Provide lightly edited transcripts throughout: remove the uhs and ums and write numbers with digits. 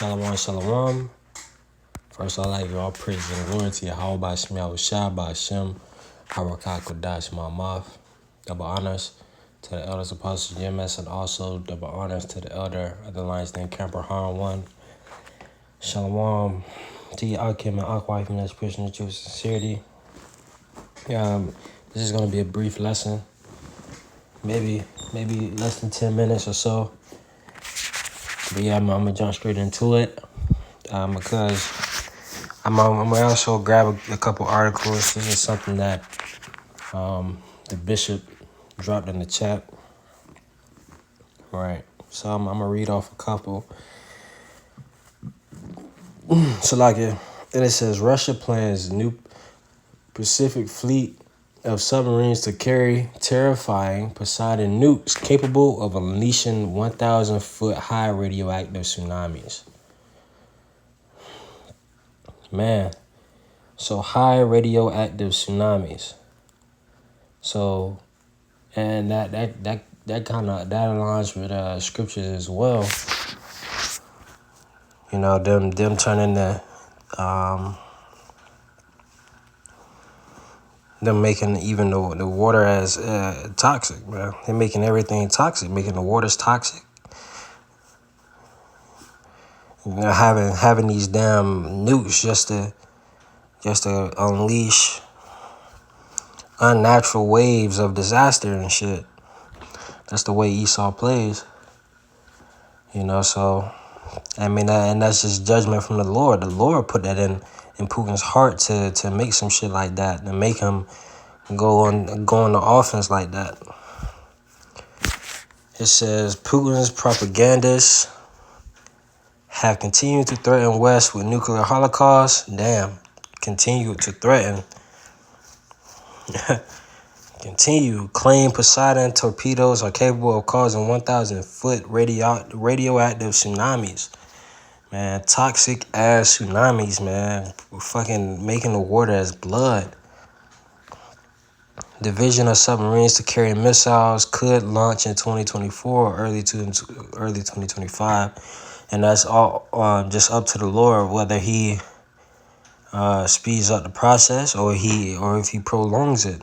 Shalom, shalom. First, I'd like to give all praise and glory to Yahweh Shemiah Shai Hashem, Harakah Kodash Mamath. Double honors to the elders, apostles, GMS, and also double honors to the elder of the Lions Den Camper Han 1. Shalom to your Akim and Akwife and that's Christian and Jewish sincerity. This is going to be a brief lesson, maybe less than 10 minutes or so. But yeah, I'm going to jump straight into it because I'm going to also grab a couple articles. This is something that the bishop dropped in the chat. Right. So I'm going to read off a couple. So and it says, Russia plans new Pacific fleet of submarines to carry terrifying Poseidon nukes capable of unleashing 1,000-foot high radioactive tsunamis. Man, so high radioactive tsunamis. So, and that aligns with scriptures as well. You know, them turning them making even the water as toxic, man. They're making everything toxic, making the waters toxic. You know, having these damn nukes just to unleash unnatural waves of disaster and shit. That's the way Esau plays. You know, so I mean, and that's just judgment from the Lord. The Lord put that in Putin's heart to make some shit like that, to make him go on the offense like that. It says Putin's propagandists have continued to threaten West with nuclear holocaust. Damn, continue to threaten. Continue. Claim Poseidon torpedoes are capable of causing 1,000-foot radioactive tsunamis. Man, toxic ass tsunamis, man. We're fucking making the water as blood. Division of submarines to carry missiles could launch in 2024 or early 2025. And that's all just up to the Lord whether he speeds up the process or if he prolongs it.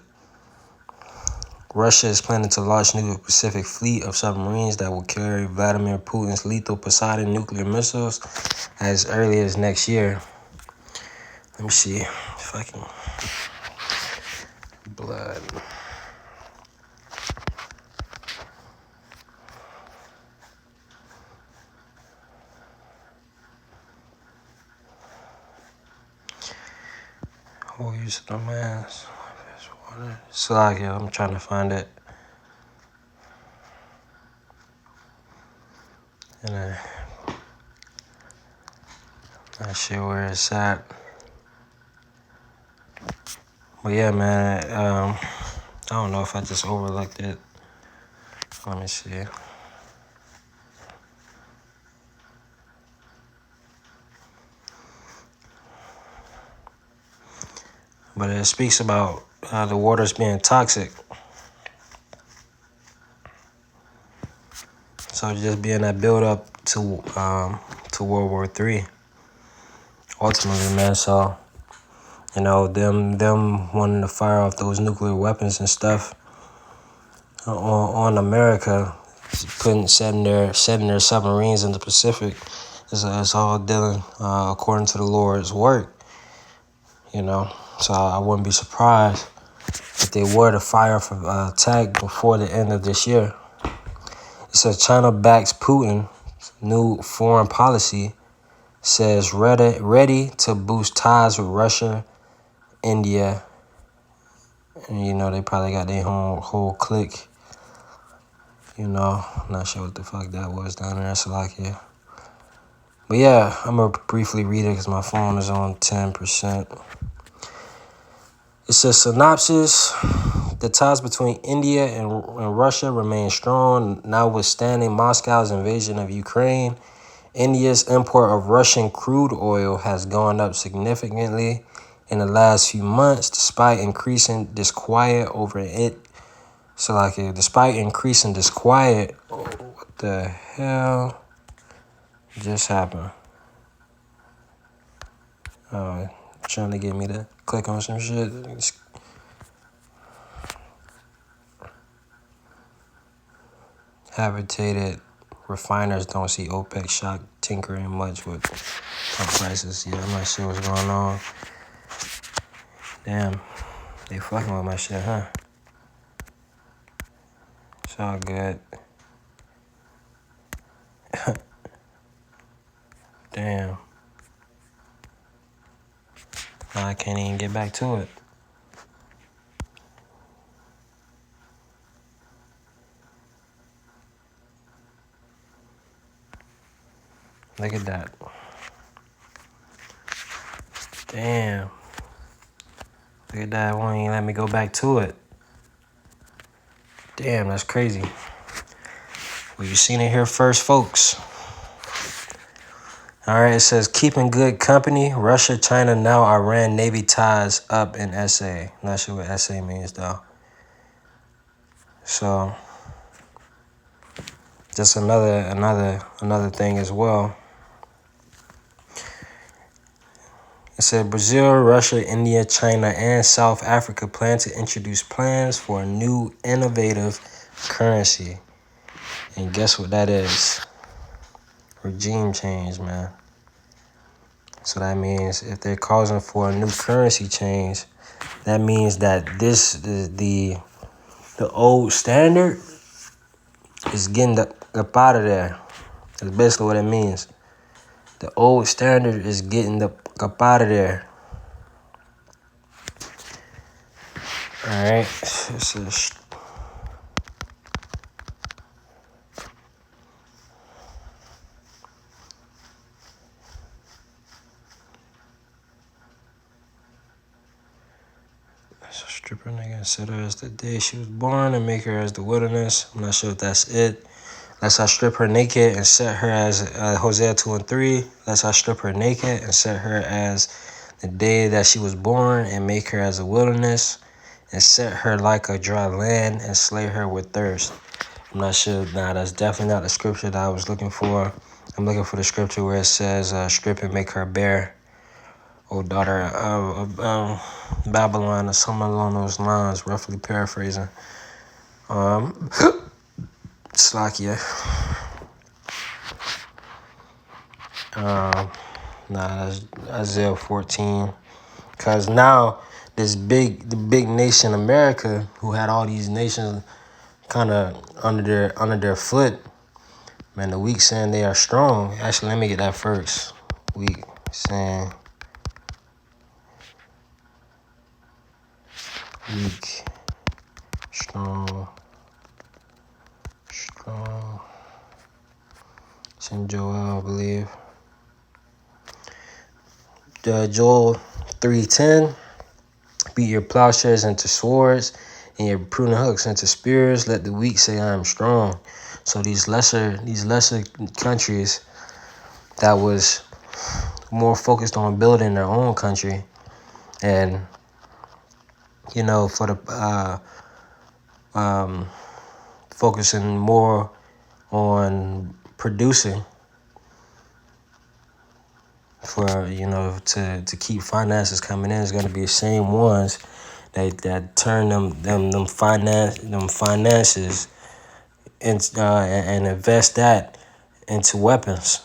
Russia is planning to launch a new Pacific fleet of submarines that will carry Vladimir Putin's lethal Poseidon nuclear missiles as early as next year. Let me see. Fucking blood. Oh, use the mask. I'm trying to find it. And I'm not sure where it's at. But yeah, man, I don't know if I just overlooked it. Let me see. But it speaks about the waters being toxic. So just being that build up to World War III. Ultimately, man, so you know, them wanting to fire off those nuclear weapons and stuff on America, setting their submarines in the Pacific. It's all dealing according to the Lord's work. You know, so I wouldn't be surprised if they were to fire for attack before the end of this year. It says China backs Putin's new foreign policy, says ready to boost ties with Russia, India, and you know they probably got their whole clique. You know, not sure what the fuck that was down there. Salakia. But yeah, I'm gonna briefly read it because my phone is on 10%. It says synopsis. The ties between India and Russia remain strong, notwithstanding Moscow's invasion of Ukraine. India's import of Russian crude oil has gone up significantly in the last few months, despite increasing disquiet over it. Despite increasing disquiet, what the hell just happened? Trying to get me to click on some shit. Habitated refiners don't see OPEC shock tinkering much with pump prices. Yeah, I'm not sure what's going on. Damn, they fucking with my shit, huh? It's all good. Damn. Now I can't even get back to it. Look at that. Damn. Look at that. Won't even let me go back to it. Damn, that's crazy. Well, you seen it here first, folks. All right, it says, keeping good company. Russia, China, now Iran Navy ties up in SA. Not sure what SA means, though. So, just another thing as well. It said Brazil, Russia, India, China, and South Africa plan to introduce plans for a new innovative currency. And guess what that is? Regime change, man. So that means if they're causing for a new currency change, that means that the old standard is getting up out of there. That's basically what it means. The old standard is getting up out of there. All right. So stripper nigga set her as the day she was born and make her as the wilderness. I'm not sure if that's it. Let's I strip her naked and set her as Hosea 2 and 3. Let's I strip her naked and set her as the day that she was born and make her as a wilderness and set her like a dry land and slay her with thirst. I'm not sure. Nah, that's definitely not the scripture that I was looking for. I'm looking for the scripture where it says strip and make her bare. O daughter of Babylon, or something along those lines, roughly paraphrasing. Slakia. Nah, that's Isaiah 14. Cause now the big nation America, who had all these nations kind of under their foot, man, the weak saying they are strong. Actually, let me get that first. Weak saying weak, strong. It's in Joel, I believe. Joel 3:10. Beat your plowshares into swords and your pruning hooks into spears. Let the weak say I am strong. So these lesser countries that was more focused on building their own country and for the focusing more on producing for to keep finances coming in is going to be the same ones that turn them finances and invest that into weapons.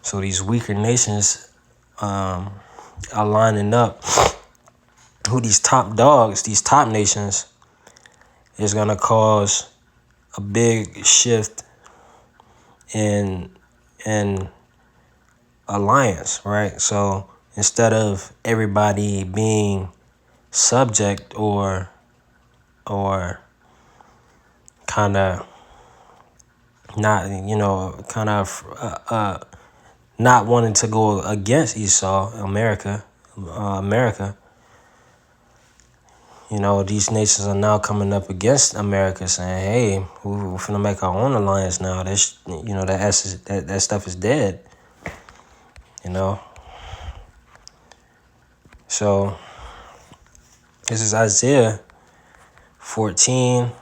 So these weaker nations are lining up. Who these top dogs, these top nations, is going to cause a big shift in alliance, right? So instead of everybody being subject or kind of not, not wanting to go against Esau, America. These nations are now coming up against America, saying, "Hey, we're finna make our own alliance now. That stuff is dead." So this is Isaiah 14,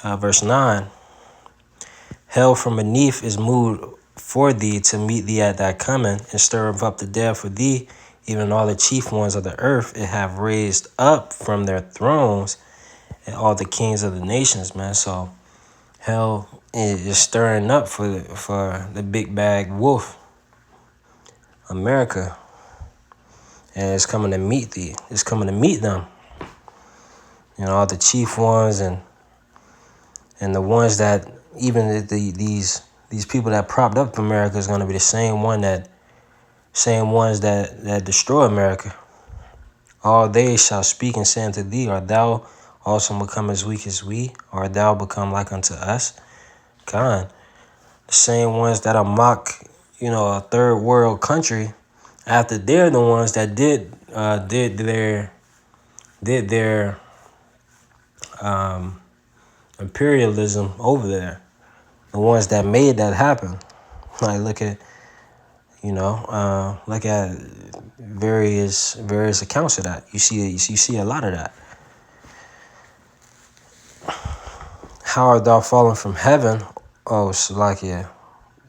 verse 9. Hell from beneath is moved for thee to meet thee at thy coming, and stir up the dead for thee, even all the chief ones of the earth, and have raised up from their thrones, and all the kings of the nations, man. So hell is stirring up for the big bag wolf, America, and it's coming to meet thee. It's coming to meet them. You know, all the chief ones and the ones that even these people that propped up America is going to be the same ones that destroy America. All they shall speak and say unto thee, art thou also become as weak as we? Art thou become like unto us? God, the same ones that'll mock, a third world country after they're the ones that did their imperialism over there. The ones that made that happen. Like look at various accounts of that. You see a lot of that. How art thou fallen from heaven, O Salakia?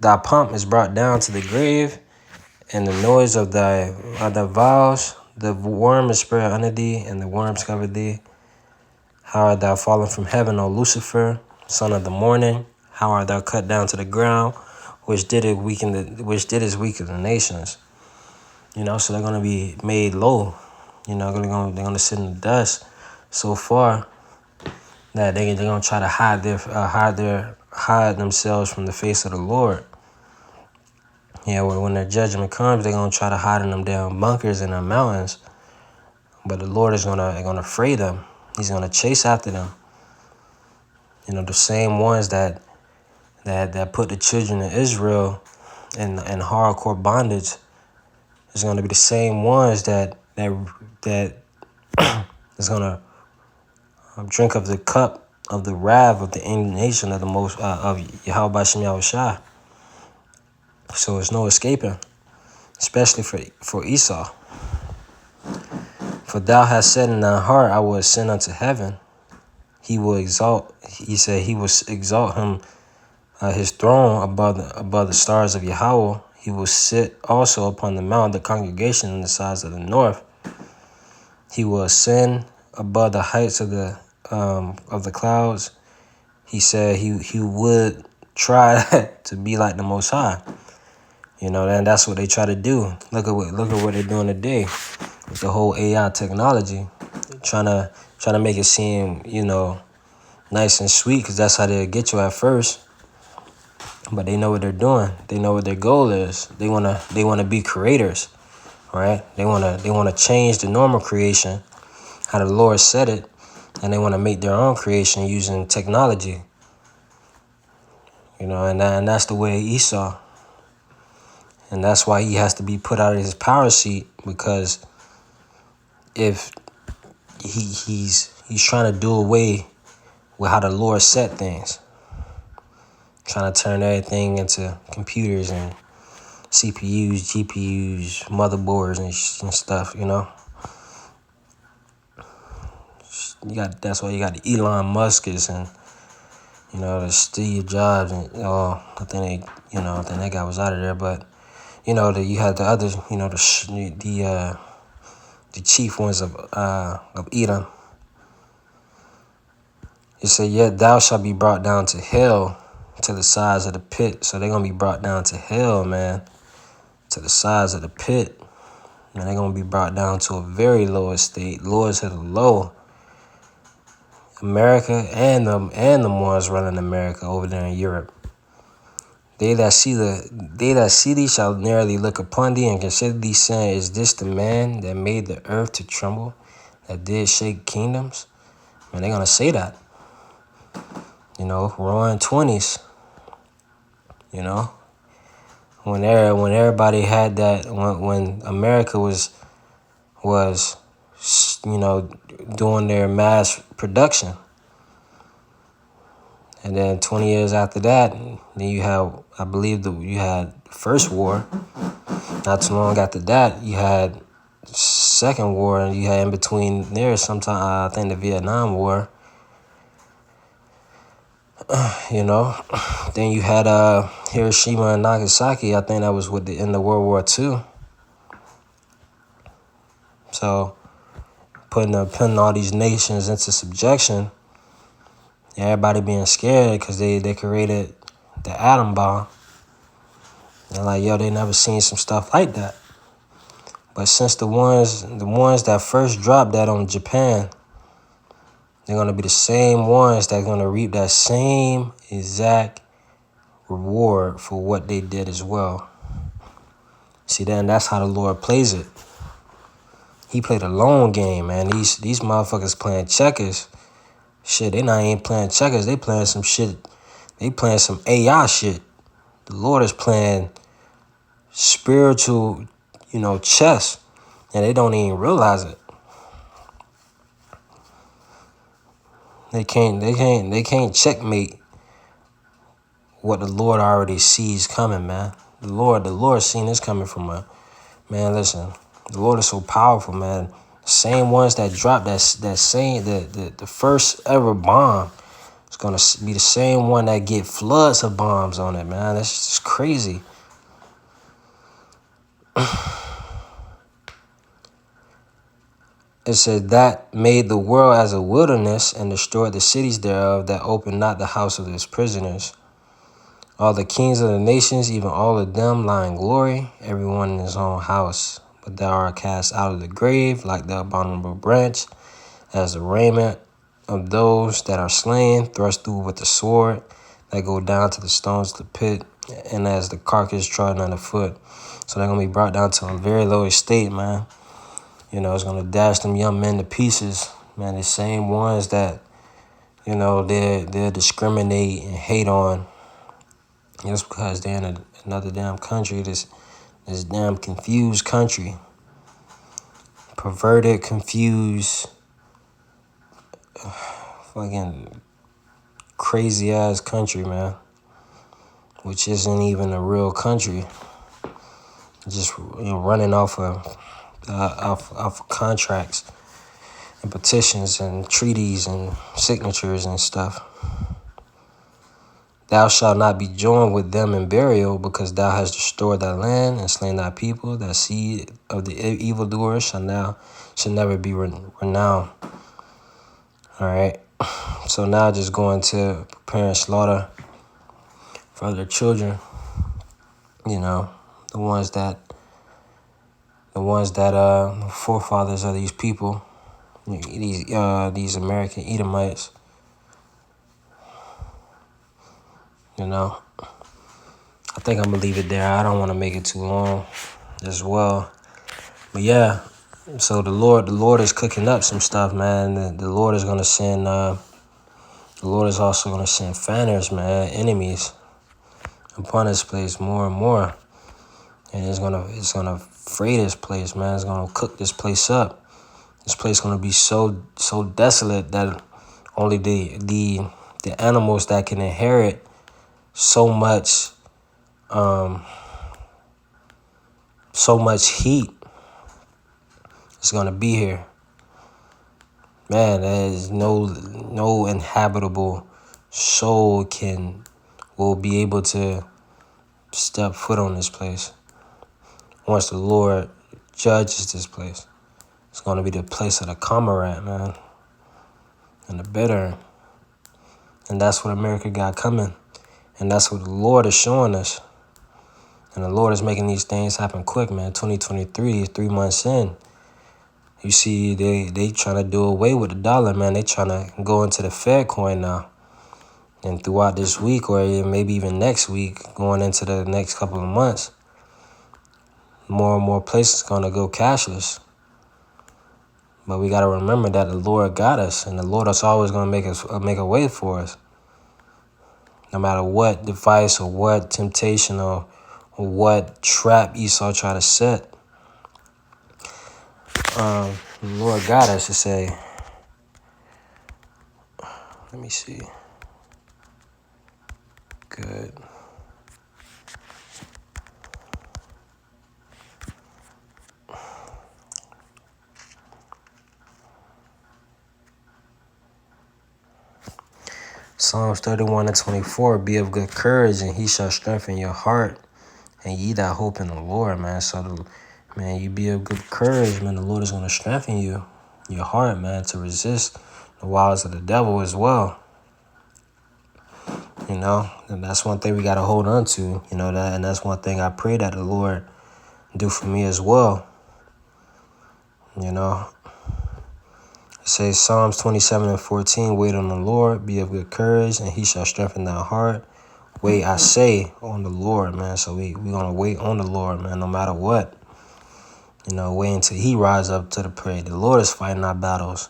Thy pomp is brought down to the grave, and the noise of thy vows. The worm is spread under thee, and the worms cover thee. How art thou fallen from heaven, O Lucifer, son of the morning? How art thou cut down to the ground, which didst weaken the nations? So they're gonna be made low. They're gonna sit in the dust so far that they're gonna try to hide themselves from the face of the Lord. When their judgment comes, they're gonna try to hide in them damn bunkers in the mountains. But the Lord is gonna fray them. He's gonna chase after them. The same ones that put the children of Israel in hardcore bondage is gonna be the same ones that is gonna drink of the cup of the wrath of the indignation of the most of Yahweh Shem Yahushua. So there's no escaping, especially for Esau. For thou hast said in thy heart, I will ascend unto heaven. He will exalt. He said he will exalt him, his throne above the stars of Yahweh. He will sit also upon the mount of the congregation in the sides of the north. He will ascend above the heights of the clouds. He said he would try to be like the Most High. And that's what they try to do. Look at what they're doing today with the whole AI technology, trying to make it seem nice and sweet, because that's how they'll get you at first. But they know what they're doing. They know what their goal is. They wanna be creators, right? They wanna change the normal creation, how the Lord said it, and they want to make their own creation using technology. And that's the way Esau. And that's why he has to be put out of his power seat, because if he's trying to do away with how the Lord set things, trying to turn everything into computers and CPUs, GPUs, motherboards and stuff. That's why you got the Elon Musk's and the Steve Jobs and I think that guy was out of there, but you had the others, the chief ones of Edom. It said, yet thou shalt be brought down to hell, to the sides of the pit. So they're gonna be brought down to hell, man, to the sides of the pit. And they're gonna be brought down to a very low estate, lowest of the low. America and the ones running America over there in Europe. They that see thee shall narrowly look upon thee and consider thee, saying, is this the man that made the earth to tremble, that did shake kingdoms? Man, they're gonna say that. Roaring 20s. When everybody had that, when America was doing their mass production. And then 20 years after that, then you have, I believe you had the First War. Not too long after that, you had Second War, and you had in between there sometime, I think the Vietnam War. You know, then you had Hiroshima and Nagasaki. I think that was with the end of World War II. So putting all these nations into subjection, everybody being scared because they created the atom bomb. And like, yo, they never seen some stuff like that. But since the ones that first dropped that on Japan, they're gonna be the same ones that's gonna reap that same exact reward for what they did as well. See, then that's how the Lord plays it. He played a long game, man. These motherfuckers playing checkers. Shit, they not even playing checkers. They playing some shit. They playing some AI shit. The Lord is playing spiritual, chess, and they don't even realize it. They can't checkmate what the Lord already sees coming, man. The Lord seen this coming from man. Listen, the Lord is so powerful, man. The same ones that dropped the first ever bomb, it's gonna be the same one that get floods of bombs on it, man. That's just crazy. It said that made the world as a wilderness and destroyed the cities thereof, that opened not the house of his prisoners. All the kings of the nations, even all of them, lie in glory, everyone in his own house. But thou art cast out of the grave like the abominable branch, as the raiment of those that are slain, thrust through with the sword, that go down to the stones of the pit, and as the carcass trodden underfoot. So they're going to be brought down to a very low estate, man. It's going to dash them young men to pieces. Man, the same ones that, they'll discriminate and hate on just because they're in another damn country, this damn confused country. Perverted, confused, fucking crazy-ass country, man. Which isn't even a real country. Just running off of contracts and petitions and treaties and signatures and stuff. Thou shalt not be joined with them in burial, because thou hast destroyed thy land and slain thy people. Thy seed of the evildoers shall never be renowned. All right. So now just going to prepare and slaughter for their children. The ones that forefathers of these people, these American Edomites. I think I'm gonna leave it there. I don't want to make it too long as well. But yeah, so the Lord is cooking up some stuff, man. The Lord is gonna send. The Lord is also gonna send fanners, man, enemies upon this place more and more, and it's gonna fray this place, man. It's gonna cook this place up. This place gonna be so desolate that only the animals that can inherit so much heat is gonna be here. Man, there is no inhabitable soul will be able to step foot on this place. Once the Lord judges this place, it's gonna be the place of the comrade, man, and the bitter. And that's what America got coming. And that's what the Lord is showing us. And the Lord is making these things happen quick, man. 2023 is 3 months in. You see, they trying to do away with the dollar, man. They trying to go into the Fed coin now. And throughout this week, or maybe even next week, going into the next couple of months, more and more places going to go cashless. But we got to remember that the Lord got us, and the Lord is always going to make a way for us. No matter what device or what temptation or what trap Esau try to set, the Lord got us to say. Let me see. Good. Psalms 31:24, be of good courage, and he shall strengthen your heart, and ye that hope in the Lord, man. So, man, you be of good courage, man. The Lord is going to strengthen you, your heart, man, to resist the wiles of the devil as well. You know, and that's one thing we got to hold on to, you know, that, and that's one thing I pray that the Lord do for me as well. You know, it says Psalms 27:14, wait on the Lord, be of good courage, and he shall strengthen thy heart. Wait, I say, on the Lord, man. So we going to wait on the Lord, man, no matter what. You know, wait until he rise up to the prey. The Lord is fighting our battles.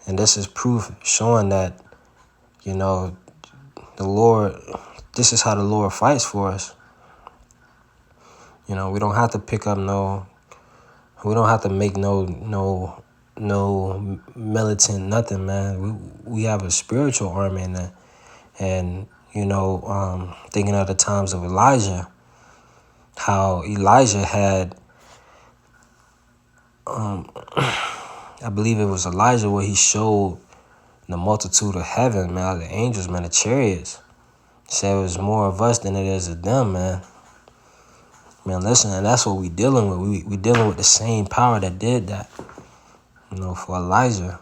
And this is proof showing that, you know, the Lord, this is how the Lord fights for us. You know, we don't have to pick up we don't have to make no militant nothing, man. We have a spiritual army in there. And, you know, thinking of the times of Elijah, how Elijah had, I believe it was Elijah where he showed the multitude of heaven, man, the angels, man, the chariots. Said it was more of us than it is of them, man. Man, listen, and that's what we dealing with. We dealing with the same power that did that, you know, for Elijah.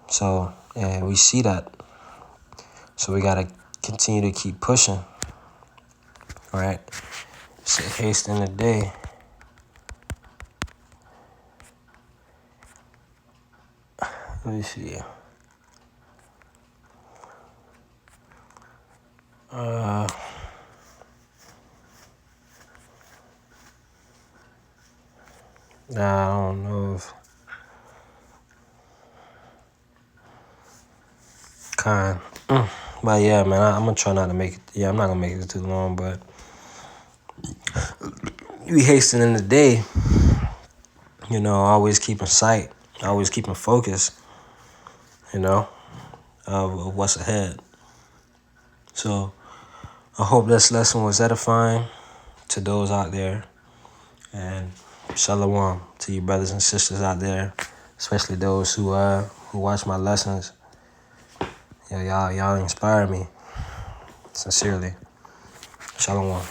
So, and we see that. So we got to continue to keep pushing, right? Say haste in the day. Let me see. Nah, I don't know if kind. But yeah, man, I'm gonna try not to make it. Yeah, I'm not gonna make it too long. But we hasten in the day. You know, always keeping sight, always keeping focus. You know, of what's ahead. So I hope this lesson was edifying to those out there, and shalom to you brothers and sisters out there, especially those who watch my lessons. Y'all inspire me sincerely. Shalom.